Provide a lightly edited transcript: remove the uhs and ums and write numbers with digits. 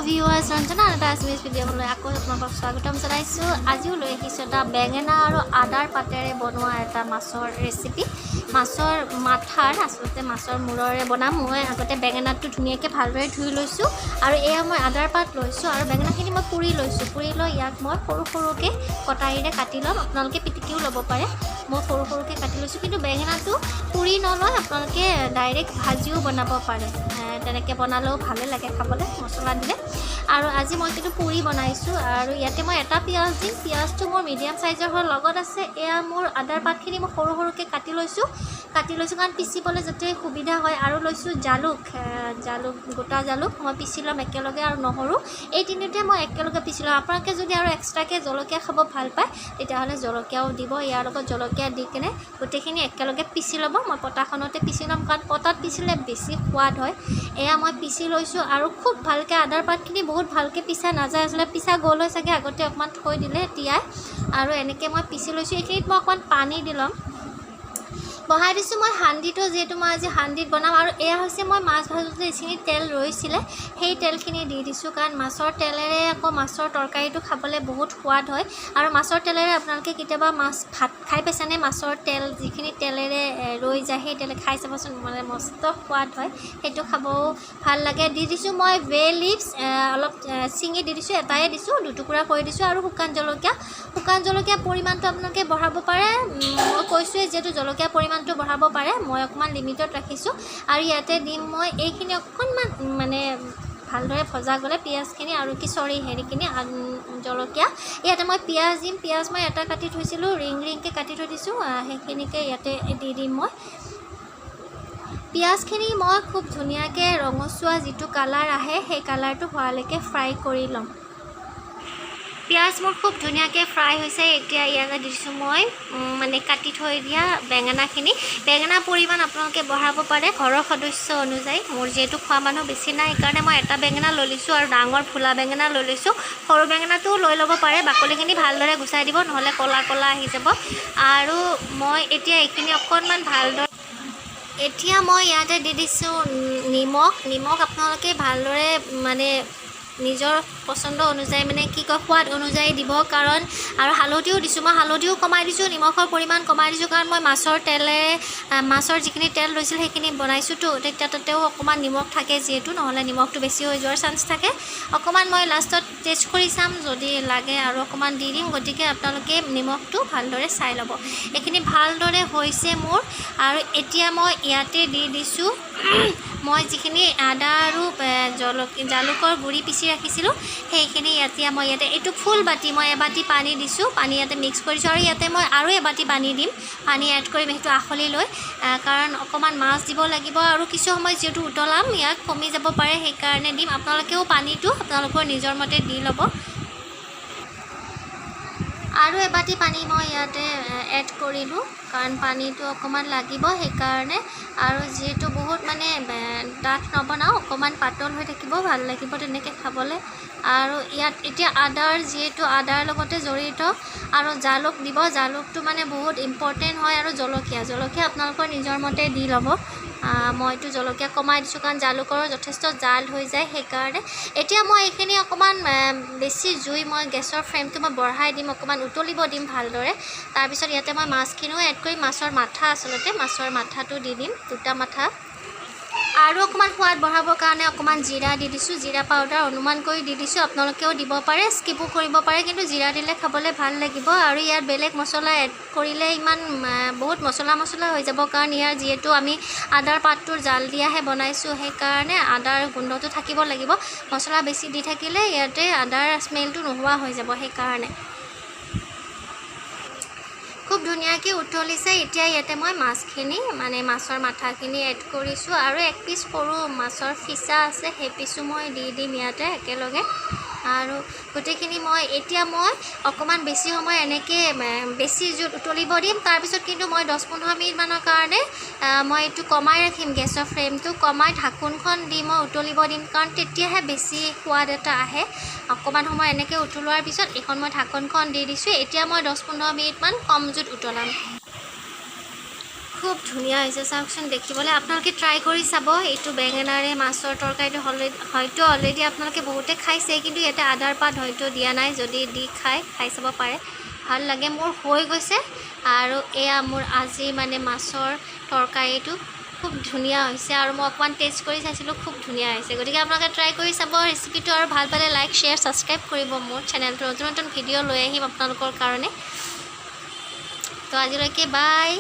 Viewers Ranjana আৰু এটা SMS ভিডিঅ'লৈ আকৌ আপোনালোকক স্বাগতম জনাইছোঁ। আজিও লৈ আহিছোঁ এটা বেঙেনা আৰু আদাৰ পাতেৰে বনোৱা এটা মাছৰ ৰেচিপি। মাছৰ মাথাৰ আচলতে মাছৰ মূৰৰে বনাম। মই আগতে বেঙেনাটো ধুনীয়াকৈ ভালদৰে ধুই লৈছোঁ আৰু এয়া মই আদাৰ পাত লৈছোঁ আৰু বেঙেনাখিনি মই পুৰি লৈছোঁ। পুৰি লৈ ইয়াক মই সৰু সৰুকৈ কটাৰীৰে কাটি ল'ম। আপোনালোকে পিটিকিও ল'ব পাৰে। মই সৰু সৰুকৈ কাটি লৈছোঁ, কিন্তু বেঙেনাটো পুৰি নলয়, আপোনালোকে ডাইৰেক্ট ভাজিও বনাব পাৰে। তেনেকৈ বনালেও ভালে লাগে খাবলৈ মছলা দিলে। আৰু আজি মই কিন্তু পুৰি বনাইছোঁ আৰু ইয়াতে মই এটা পিঁয়াজ দিম। পিঁয়াজটো মোৰ মিডিয়াম চাইজৰ হয়। লগত আছে এয়া মোৰ আদাৰ পাতখিনি মই সৰু সৰুকৈ কাটি লৈছোঁ কাৰণ পিচিবলৈ যাতে সুবিধা হয়। আৰু লৈছোঁ জালুক, গোটা জালুক মই পিচি ল'ম একেলগে, আৰু নহৰু। এই তিনিওটাই মই একেলগে পিচি ল'ম। আপোনালোকে যদি আৰু এক্সট্ৰাকৈ জলকীয়া খাব ভাল পায় তেতিয়াহ'লে জলকীয়াও দিব। ইয়াৰ লগত জলকীয়া দি কেনে গোটেইখিনি একেলগে পিচি ল'ব। মই পটাখনতে পিচি ল'ম, কাৰণ পটাত পিচিলে বেছি সোৱাদ হয়। এয়া মই পিচি লৈছোঁ আৰু খুব ভালকৈ আদাৰ পাতখিনি বহুত ভালকৈ পিচা নাযায়, আচলতে পিচা গ'ল হৈ চাগে, আগতে অকণমান থৈ দিলে তিয়াই। আৰু এনেকৈ মই পিচি লৈছোঁ। এইখিনিত মই অকণমান পানী দি ল'ম। বহাই দিছোঁ মই সান্দিটো, যিহেতু মই আজি সান্দিত বনাম। আৰু এয়া হৈছে মই মাছ ভাজোঁতে যিখিনি তেল ৰৈছিলে সেই তেলখিনি দি দিছোঁ, কাৰণ মাছৰ তেলেৰে আকৌ মাছৰ তৰকাৰীটো খাবলৈ বহুত সোৱাদ হয়। আৰু মাছৰ তেলেৰে আপোনালোকে কেতিয়াবা মাছ ভাত খাই পাইছেনে? মাছৰ তেল যিখিনি তেলেৰে ৰৈ যায় সেই তেলে খাই চাবচোন, মানে মস্ত সোৱাদ হয়, সেইটো খাবও ভাল লাগে। দি দিছোঁ মই বে লিভছ অলপ ছিঙি দি দিছোঁ, এটাই দিছোঁ, দুটুকুৰা কৰি দিছোঁ। আৰু শুকান জলকীয়া পৰিমাণটো আপোনালোকে বঢ়াব পাৰে। মই কৈছোঁৱে যিহেতু জলকীয়া পৰিমাণটো বঢ়াব পাৰে, মই অকণমান লিমিটত ৰাখিছোঁ। আৰু ইয়াতে দিম মই এইখিনি অকণমান মানে ভালদৰে ভজা গ'লে পিঁয়াজখিনি আৰু হেৰিখিনি জলকীয়া। ইয়াতে মই পিঁয়াজ দিম। পিঁয়াজ মই এটা কাটি থৈছিলোঁ, ৰিংকৈ কাটি থৈ দিছোঁ, সেইখিনিকে ইয়াতে দি দিম মই। পিঁয়াজখিনি মই খুব ধুনীয়াকৈ ৰঙচুৱা যিটো কালাৰ আহে সেই কালাৰটো হোৱালৈকে ফ্ৰাই কৰি ল'ম। পিঁয়াজ মোৰ খুব ধুনীয়াকৈ ফ্ৰাই হৈছে। এতিয়া ইয়াতে দিছোঁ মই মানে কাটি থৈ দিয়া বেঙেনাখিনি। বেঙেনাৰ পৰিমাণ আপোনালোকে বঢ়াব পাৰে ঘৰৰ সদস্য অনুযায়ী। মোৰ যিহেতু খোৱা মানুহ বেছি নাই, সেইকাৰণে মই এটা বেঙেনা লৈ লৈছোঁ আৰু ডাঙৰ ফুলা বেঙেনা লৈ লৈছোঁ। সৰু বেঙেনাটোও লৈ ল'ব পাৰে। বাকলিখিনি ভালদৰে গুচাই দিব, নহ'লে ক'লা ক'লা আহি যাব। আৰু মই এতিয়া এইখিনি অকণমান ভালদৰে এতিয়া মই ইয়াতে দি দিছোঁ নিমখ আপোনালোকে ভালদৰে মানে নিজৰ পচন্দ অনুযায়ী, মানে সোৱাদ অনুযায়ী দিব। কাৰণ আৰু হালধিও দিছোঁ, মই হালধিও কমাই দিছোঁ, নিমখৰ পৰিমাণ কমাই দিছোঁ, কাৰণ মই মাছৰ যিখিনি তেল লৈছিল সেইখিনি বনাইছোঁতো, তেতিয়া তাতেও অকণমান নিমখ থাকে যিহেতু, নহ'লে নিমখটো বেছি হৈ যোৱাৰ চান্স থাকে। অকণমান মই লাষ্টত টেষ্ট কৰি চাম, যদি লাগে আৰু অকণমান দি দিম। গতিকে আপোনালোকে নিমখটো ভালদৰে চাই ল'ব। এইখিনি ভালদৰে হৈছে মোৰ। আৰু এতিয়া মই ইয়াতে দি দিছোঁ মই যিখিনি আদা আৰু জালুকৰ গুড়ি পিচি ৰাখিছিলোঁ সেইখিনি মই ইয়াতে এইটো ফুল বাতি মই এবাটি পানী দিছোঁ, পানী ইয়াতে মিক্স কৰিছোঁ। আৰু ইয়াতে মই আৰু এবাটি পানী দিম, পানী এড কৰিম সেইটো আখলি লৈ, কাৰণ অকণমান মাছ দিব লাগিব। আৰু কিছু সময় যিহেতু উতলাম, ইয়াক কমি যাব পাৰে, সেইকাৰণে দিম। আপোনালোকেও পানীটো আপোনালোকৰ নিজৰ মতে দি ল'ব। আৰু এবাটি পানী মই ইয়াতে এড কৰিলোঁ, কাৰণ পানীটো অকণমান লাগিব সেইকাৰণে। আৰু যিহেতু বহুত মানে ডাঠ নবনাওঁ, অকণমান পাতল হৈ থাকিব, ভাল লাগিব তেনেকৈ খাবলৈ। আৰু ইয়াত এতিয়া যিহেতু আদাৰ লগতে জড়িত, আৰু জালুক দিব। জালুকটো মানে বহুত ইম্পৰ্টেণ্ট হয়। আৰু জলকীয়া আপোনালোকৰ নিজৰ মতে দি ল'ব। মইতো জলকীয়া কমাই দিছোঁ, কাৰণ জালুকৰো যথেষ্ট জাল হৈ যায় সেইকাৰণে। এতিয়া মই এইখিনি অকণমান বেছি জুই মই গেছৰ ফ্লেমটো মই বঢ়াই দিম, অকণমান উতলিব দিম ভালদৰে। তাৰপিছত ইয়াতে মই মাছখিনিও এড কৰিম। মাছৰ মাথা, আচলতে মাছৰ মাথাটো দি দিম, দুটা মাথা। আৰু অকণমান সোৱাদ বঢ়াবৰ কাৰণে অকণমান জিৰা দি দিছোঁ, জিৰা পাউডাৰ অনুমান কৰি দি দিছোঁ। আপোনালোকেও দিব পাৰে, স্কিপো কৰিব পাৰে, কিন্তু জিৰা দিলে খাবলৈ ভাল লাগিব। আৰু ইয়াত বেলেগ মছলা এড কৰিলে বহুত মছলা হৈ যাব, কাৰণ ইয়াৰ যিহেতু আমি আদাৰ পাতটোৰ জাল দিয়াহে বনাইছোঁ, সেইকাৰণে আদাৰ গোন্ধটো থাকিব লাগিব। মছলা বেছি দি থাকিলে ইয়াতে আদাৰ স্মেলটো নোহোৱা হৈ যাব, সেইকাৰণে। খুব ধুনীয়াকৈ উতলিছে। এতিয়া ইয়াতে মই মাছখিনি মানে মাছৰ মাথাখিনি এড কৰিছোঁ, আৰু এক পিচ সৰু মাছৰ ফিছা আছে, সেই পিচো মই দি দিম ইয়াতে একেলগে। আৰু গোটেইখিনি এতিয়া মই অকণমান বেছি সময় এনেকৈ বেছি জুইত উতলিব দিম। তাৰপিছত কিন্তু মই 10-15 মিনিটমানৰ কাৰণে মই এইটো কমাই ৰাখিম, গেছৰ ফ্লেমটো কমাই ঢাকোনখন দি মই উতলিব দিম, কাৰণ তেতিয়াহে বেছি সোৱাদ এটা আহে। অকণমান সময় এনেকৈ উতলোৱাৰ পিছত এইখন মই ঢাকোনখন দি দিছোঁ। এতিয়া মই 10-15 মিনিটমান কম জুইত উতলাম। খুব ধুনীয়া হৈছে চাওকচোন দেখিবলৈ আপোনালোকে ট্ৰাই কৰি চাব এইটো বেঙেনাৰে মাছৰ তৰকাৰীটো হয়তো অলৰেডি আপোনালোকে বহুতে খাইছে কিন্তু ইয়াতে আদাৰ পাত হয়তো দিয়া নাই যদি দি খাই চাব পাৰে ভাল লাগে মোৰ হৈ গৈছে আৰু এয়া মোৰ আজি মানে মাছৰ তৰকাৰীটো খুব ধুনীয়া হৈছে আৰু মই অকণমান টেষ্ট কৰি চাইছিলোঁ খুব ধুনীয়া হৈছে গতিকে আপোনালোকে ট্ৰাই কৰি চাব ৰেচিপিটো আৰু ভাল পালে লাইক শ্বেয়াৰ ছাবস্ক্ৰাইব কৰিব মোৰ চেনেলটো নতুন নতুন ভিডিঅ' লৈ আহিম আপোনালোকৰ কাৰণে তো আজিলৈকে বাই